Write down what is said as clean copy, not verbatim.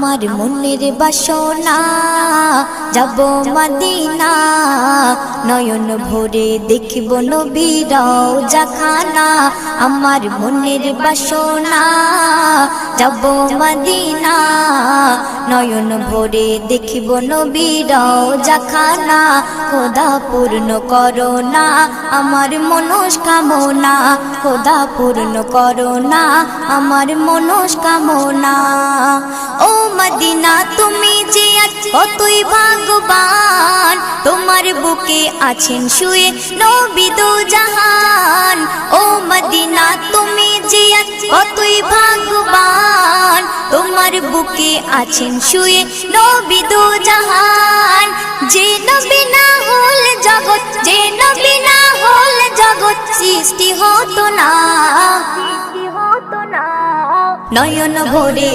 আমার মনের বাসনা যাব মদিনা নয়ন ভরে দেখিব নবীর রওজাখানা আমার মনের বাসনা যাব মদিনা নয়ন ভরে দেখিব নবীর রওজাখানা খোদা পূর্ণ করো না আমার মনস্কামনা খোদা পূর্ণ করো না আমার মনস্কামনা ও মদিনা তুমি যে কতই ভাগ্যবান তোমার বুকে আছেন শুয়ে নবী দো জাহান ও মদিনা তুমি যে কতই ভাগ্যবান তোমার বুকে আছেন শুয়ে নবী দো জাহান যে নবী না হল জগৎ যে নবী না হল জগৎ সৃষ্টি হতো না নয়ন ভরে